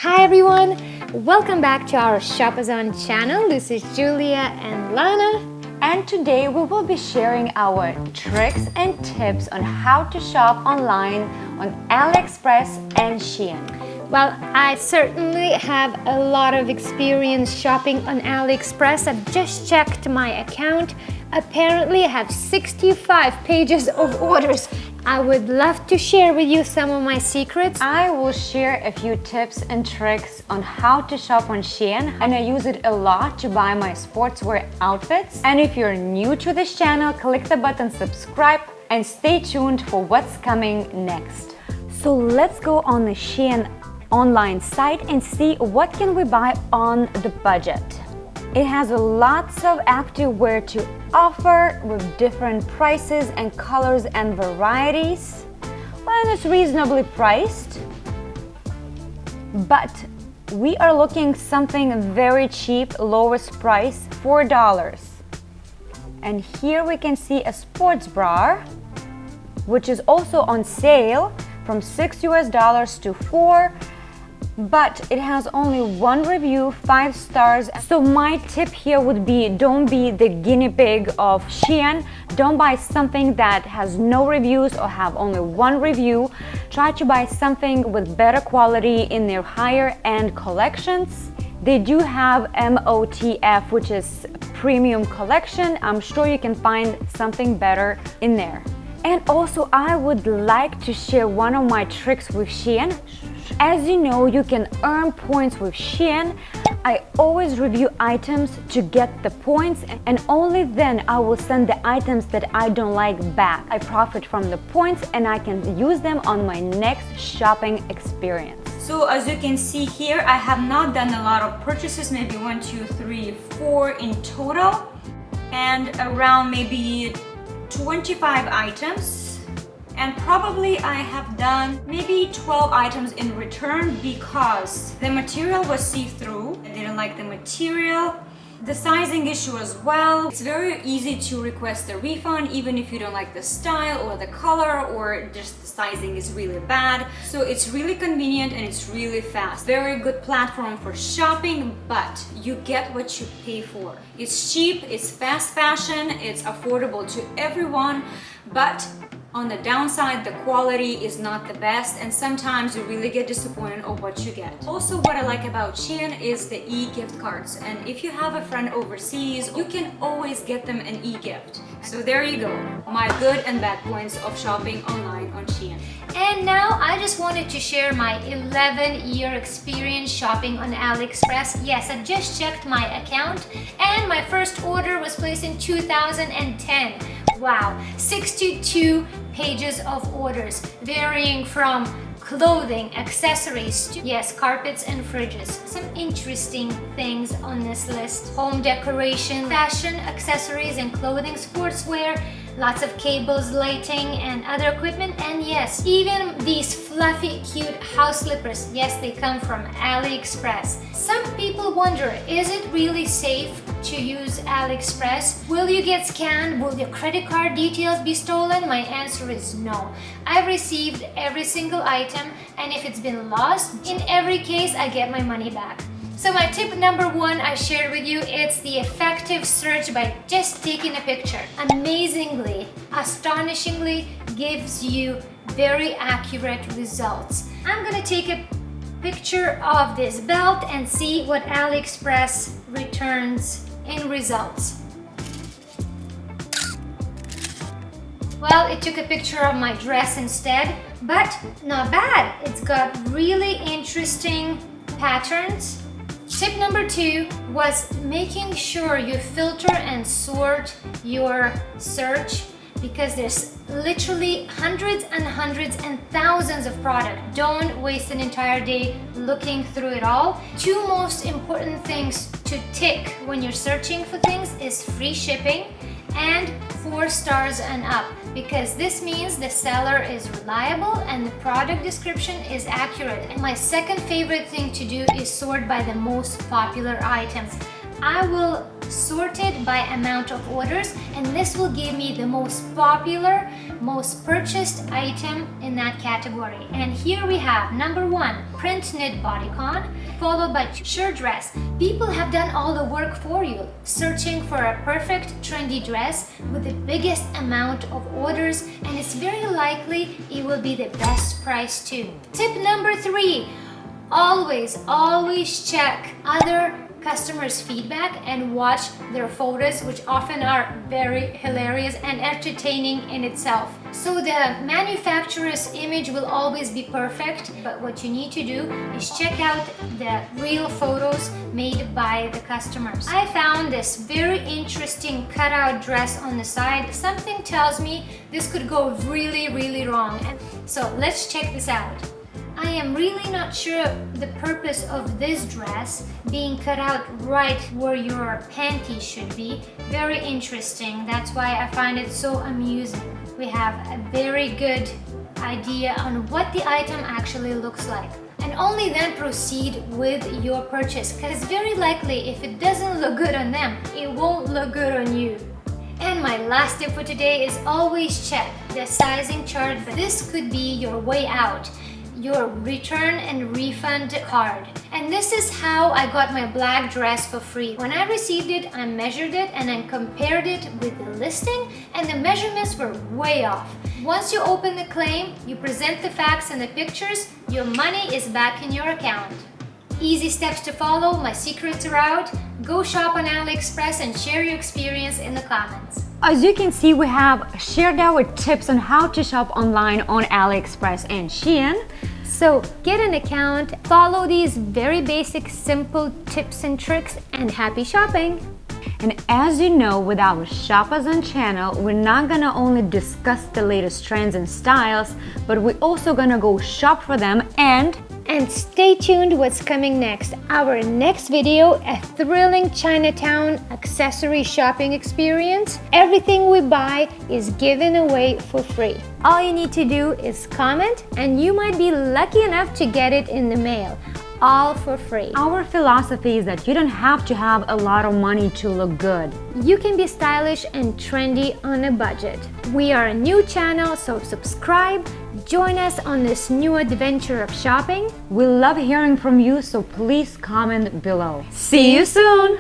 Hi everyone! Welcome back to our Shopazon channel. This is Julia and Lana. And today we will be sharing our tricks and tips on how to shop online on AliExpress and Shein. Well, I certainly have a lot of experience shopping on AliExpress. I've just checked my account. Apparently I have 65 pages of orders. I would love to share with you some of my secrets. I will share a few tips and tricks on how to shop on Shein, and I use it a lot to buy my sportswear outfits. And if you're new to this channel, click the button subscribe and stay tuned for what's coming next. So let's go on the Shein online site and see what can we buy on the budget. It has lots of activewear to offer with different prices and colors and varieties. Well, and it's reasonably priced. But we are looking something very cheap, lowest price, $4. And here we can see a sports bra, which is also on sale from $6 to $4. But it has only one review, 5 stars. So my tip here would be, don't be the guinea pig of Shein. Don't buy something that has no reviews or have only one review. Try to buy something with better quality in their higher end collections. They do have MOTF, which is premium collection. I'm sure you can find something better in there. And also I would like to share one of my tricks with Shein. As you know, you can earn points with Shein. I always review items to get the points, and only then I will send the items that I don't like back. I profit from the points and I can use them on my next shopping experience. So as you can see here, I have not done a lot of purchases, maybe 1, 2, 3, 4 in total, and around maybe 25 items. And probably I have done maybe 12 items in return because the material was see-through. I didn't like the material. The sizing issue as well. It's very easy to request a refund even if you don't like the style or the color or just the sizing is really bad. So it's really convenient and it's really fast. Very good platform for shopping, but you get what you pay for. It's cheap, it's fast fashion, it's affordable to everyone, but on the downside, the quality is not the best, and sometimes you really get disappointed of what you get. Also, what I like about Shein is the e-gift cards, and if you have a friend overseas, you can always get them an e-gift. So there you go, my good and bad points of shopping online on Shein. And now I just wanted to share my 11-year experience shopping on AliExpress. Yes, I just checked my account and my first order was placed in 2010. Wow, 62 pages of orders, varying from clothing, accessories to, yes, carpets and fridges. Some interesting things on this list. Home decoration, fashion, accessories and clothing, sportswear, lots of cables, lighting and other equipment, and yes, even these fluffy cute house slippers. Yes, they come from AliExpress. Some people wonder, is it really safe to use AliExpress? Will you get scanned? Will your credit card details be stolen? My answer is no. I've received every single item, and if it's been lost, in every case I get my money back. So my tip number 1 I shared with you, it's the effective search by just taking a picture. Amazingly, astonishingly gives you very accurate results. I'm gonna take a picture of this belt and see what AliExpress returns in results. Well, it took a picture of my dress instead, but not bad. It's got really interesting patterns. Tip number 2 was making sure you filter and sort your search because there's literally hundreds and hundreds and thousands of products. Don't waste an entire day looking through it all. 2 most important things to tick when you're searching for things is free shipping and 4 stars and up, because this means the seller is reliable and the product description is accurate. And my second favorite thing to do is sort by the most popular items. I will sorted by amount of orders, and this will give me the most popular, most purchased item in that category. And here we have number 1, print knit bodycon, followed by shirt dress. People have done all the work for you, searching for a perfect trendy dress with the biggest amount of orders, and it's very likely it will be the best price too. Tip number 3, always check other customers' feedback and watch their photos, which often are very hilarious and entertaining in itself. So the manufacturer's image will always be perfect, but what you need to do is check out the real photos made by the customers. I found this very interesting cutout dress on the side. Something tells me this could go really wrong. So let's check this out. I am really not sure the purpose of this dress being cut out right where your panties should be. Very interesting. That's why I find it so amusing. We have a very good idea on what the item actually looks like. And only then proceed with your purchase, because it's very likely if it doesn't look good on them, it won't look good on you. And my last tip for today is always check the sizing chart. This could be your way out, your return and refund card. And this is how I got my black dress for free. When I received it, I measured it and then compared it with the listing, and the measurements were way off. Once you open the claim, you present the facts and the pictures, your money is back in your account. Easy steps to follow, my secrets are out. Go shop on AliExpress and share your experience in the comments. As you can see, we have shared our tips on how to shop online on AliExpress and Shein. So get an account, follow these very basic, simple tips and tricks, and happy shopping! And as you know, with our Shopazon channel, we're not gonna only discuss the latest trends and styles, but we're also gonna go shop for them. And stay tuned what's coming next. Our next video, a thrilling Chinatown accessory shopping experience. Everything we buy is given away for free. All you need to do is comment, and you might be lucky enough to get it in the mail. All for free. Our philosophy is that you don't have to have a lot of money to look good. You can be stylish and trendy on a budget. We are a new channel, so subscribe. Join us on this new adventure of shopping. We love hearing from you, so please comment below. See you soon!